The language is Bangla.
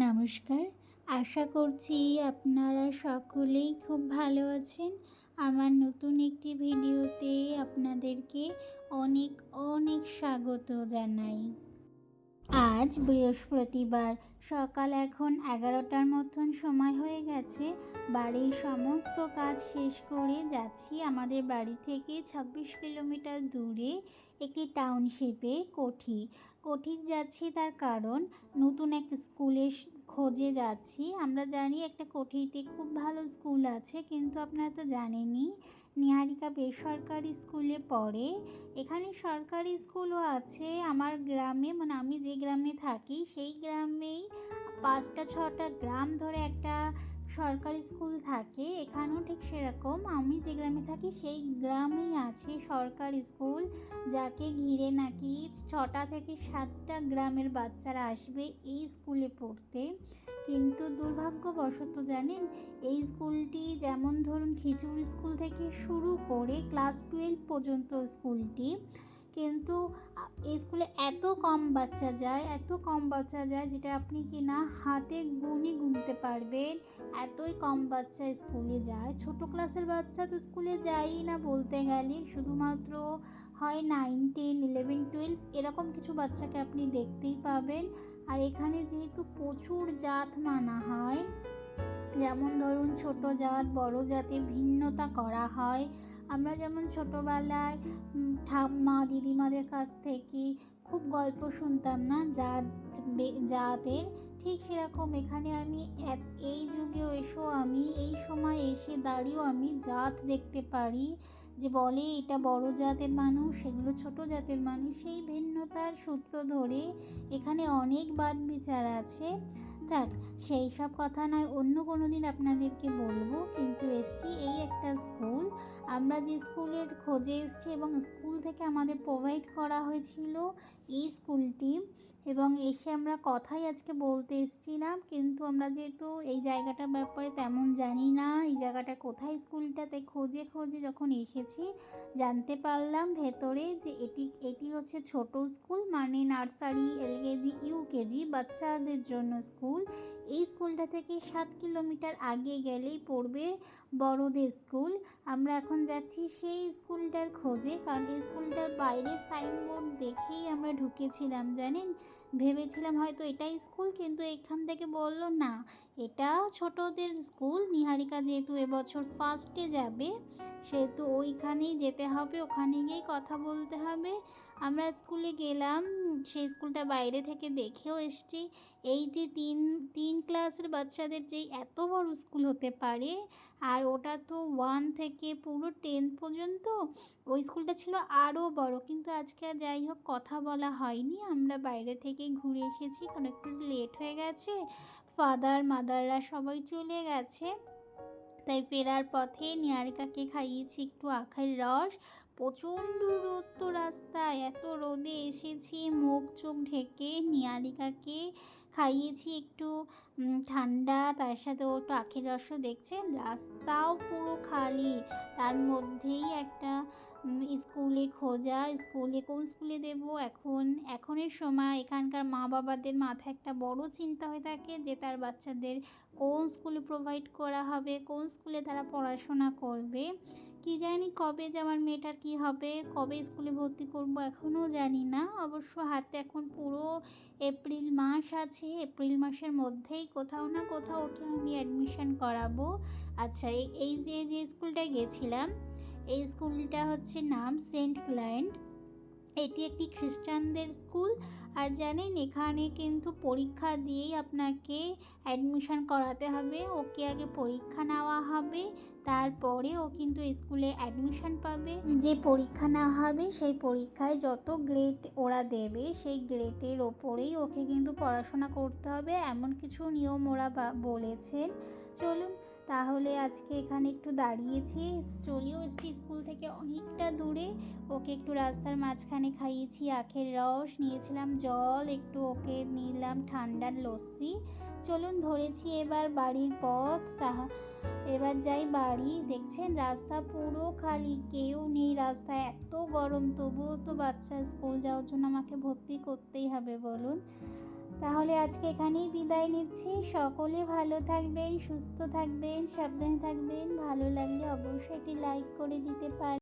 নমস্কার, আশা করছি আপনারা সকলেই খুব ভালো আছেন। আমার নতুন একটি ভিডিওতে আপনাদেরকে অনেক অনেক স্বাগত জানাই। আজ বৃহস্পতিবার, সকাল এখন 11টার মতন সময় হয়ে গেছে। বাড়ির সমস্ত কাজ শেষ করে যাচ্ছি আমাদের বাড়ি থেকে 26 কিলোমিটার দূরে একটি টাউনশিপে কোঠি যাচ্ছি। তার কারণ নতুন এক স্কুলের খোঁজে যাচ্ছি। আমরা জানি একটা কোঠিতে খুব ভালো স্কুল আছে, কিন্তু আপনারা তো জানেনই নিহারিকা বেসরকারি স্কুলে পড়ে। এখানে সরকারি স্কুলও আছে আমার গ্রামে, মানে আমি যে গ্রামে থাকি সেই গ্রামেই 5-6টা গ্রাম ধরে একটা সরকারি স্কুল থাকে। এখানেও ঠিক সেরকম আমি যে গ্রামে থাকি সেই গ্রামেই আছে সরকারি স্কুল, যাকে ঘিরে নাকি 6টা থেকে 7টা গ্রামের বাচ্চারা আসবে এই স্কুলে পড়তে। কিন্তু দুর্ভাগ্যবশত জানেন, এই স্কুলটি যেমন ধরুন খিচুড়ি স্কুল থেকে শুরু করে ক্লাস 12 পর্যন্ত স্কুলটি, কিন্তু এই স্কুলে এত কম বাচ্চা যায় যেটা আপনি কি না হাতে গুনতে পারবেন। এতই কম বাচ্চা স্কুলে যায়। ছোট ক্লাসের বাচ্চা তো স্কুলে যায়ই না বলতে গেলে, শুধুমাত্র হয় 9, 10, 11, 12 এরকম কিছু বাচ্চাকে আপনি দেখতেই পাবেন। আর এখানে যেহেতু প্রচুর জাত মানা হয়, যেমন ধরুন ছোট জাত বড় জাতে ভিন্নতা করা হয়। আমরা যেমন ছোটোবেলায় ঠাম্মা দিদিমাদের কাছ থেকে খুব গল্প শুনতাম না জাতের, ঠিক সেরকম এখানে আমি এই যুগেও আমি এই সময় এসে দাঁড়িয়েও আমি জাত দেখতে পারি। যে বলে এটা বড় জাতের মানুষ, সেগুলো ছোট জাতের মানুষ, সেই ভিন্নতার সূত্র ধরে এখানে অনেক বাদ বিচার আছে। থাক, সেই সব কথা নয়, অন্য কোনো দিন আপনাদেরকে বলবো। কিন্তু এসছি এই একটা স্কুল, আমরা যে স্কুলের খোঁজে এসছি এবং স্কুল থেকে আমাদের প্রোভাইড করা হয়েছিল এই স্কুলটি, এবং এসে আমরা কথাই আজকে বলতে এসছিলাম। কিন্তু আমরা যেহেতু এই জায়গাটার ব্যাপারে তেমন জানি না, এই জায়গাটা কোথায় স্কুলটাতে খোঁজে যখন এসেছি জানতে পারলাম ভেতরে যে এটি হচ্ছে ছোট স্কুল, মানে নার্সারি, এলকেজি, ইউকেজি বাচ্চাদের জন্য স্কুল। এই স্কুলটা থেকে 7 কিলোমিটার আগে গেলেই পড়বে বড়দের স্কুল। আমরা এখন যাচ্ছি সেই স্কুলটার খোঁজে, কারণ এই স্কুলটার বাইরে সাইনবোর্ড দেখেই আমরা ঢুকেছিলাম জানেন। ভেবেছিলাম হয়তো এটাই স্কুল, কিন্তু এখান থেকে বলল না, এটা ছোটদের স্কুল। নিহারিকা যেহেতু এবছর ফার্স্টে যাবে, সেহেতু ওইখানেই যেতে হবে, ওখানে গিয়েই কথা বলতে হবে। আমরা স্কুলে গেলাম, সেই স্কুলটা বাইরে থেকে দেখেও এসছি। এই যে তিন ক্লাসের বাচ্চাদের যেই এত বড় স্কুল হতে পারে, আর ওটা তো 1 থেকে পুরো 10 পর্যন্ত, ওই স্কুলটা ছিল আরও বড়। কিন্তু আজকে যাই হোক কথা বলা হয়নি, আমরা বাইরে থেকে ঘুরে এসেছি, কারণ একটু লেট হয়ে গেছে, ফাদার মাদাররা সবাই চলে গেছে। তাই ফেরার পথে নিহারিকাকে খাইয়েছি একটু আখের রস। প্রচণ্ড রোদ তো রাস্তায়, এত রোদে এসেছি মুখ চোখ ঢেকে। নিহারিকাকে খাইয়েছি একটু ঠান্ডা, তার সাথে ও একটু আখের রসও। দেখছেন রাস্তাও পুরো খালি, তার মধ্যেই একটা স্কুলে খোঁজা। কোন স্কুলে দেব এখনের সময় এখানকার মা বাবাদের মাথায় একটা বড় চিন্তা হয়ে থাকে যে তার বাচ্চাদের কোন স্কুলে প্রোভাইড করা হবে, কোন স্কুলে তারা পড়াশোনা করবে। কি জানি কবে যে আমার মেয়েটার কি হবে, কবে স্কুলে ভর্তি করব এখনও জানি না। অবশ্য হাতে এখন পুরো এপ্রিল মাস আছে, এপ্রিল মাসের মধ্যেই কোথাও না কোথাও ওকে আমি অ্যাডমিশন করাবো। আচ্ছা, এই যে স্কুলটায় গেছিলাম, এই স্কুলটা হচ্ছে নাম সেন্ট ক্লায়েন্ট। এটি একটি খ্রিস্টানদের স্কুল। আর জানেন এখানে কিন্তু পরীক্ষা দিয়েই আপনাকে অ্যাডমিশন করাতে হবে। ওকে আগে পরীক্ষা নেওয়া হবে, তারপরে ও কিন্তু স্কুলে অ্যাডমিশন পাবে। যে পরীক্ষা নেওয়া হবে সেই পরীক্ষায় যত গ্রেড ওরা দেবে সেই গ্রেডের ওপরেই ওকে কিন্তু পড়াশোনা করতে হবে, এমন কিছু নিয়ম ওরা বলেছেন। চলুন তাহলে আজকে এখানে একটু দাঁড়িয়েছি, চলেও এসেছি স্কুল থেকে অনেকটা দূরে। ওকে একটু রাস্তার মাঝখানে খাইয়েছি আখের রস, নিয়েছিলাম জল, একটু ওকে নিলাম ঠান্ডার লস্যি। চলুন ধরেছি এবার বাড়ির পথ। এবার যাই বাড়ি। দেখছেন রাস্তা পুরো খালি, কেউ নেই রাস্তায়, এত গরম, তবুও তো বাচ্চা স্কুল যাওয়ার জন্য আমাকে ভর্তি করতেই হবে বলুন। তাহলে আজকে এখানেই বিদায় নিচ্ছি। সকলে ভালো থাকবেন, সুস্থ থাকবেন, সাবধানে থাকবেন। ভালো লাগলে অবশ্যই একটি লাইক করে দিতে পারেন।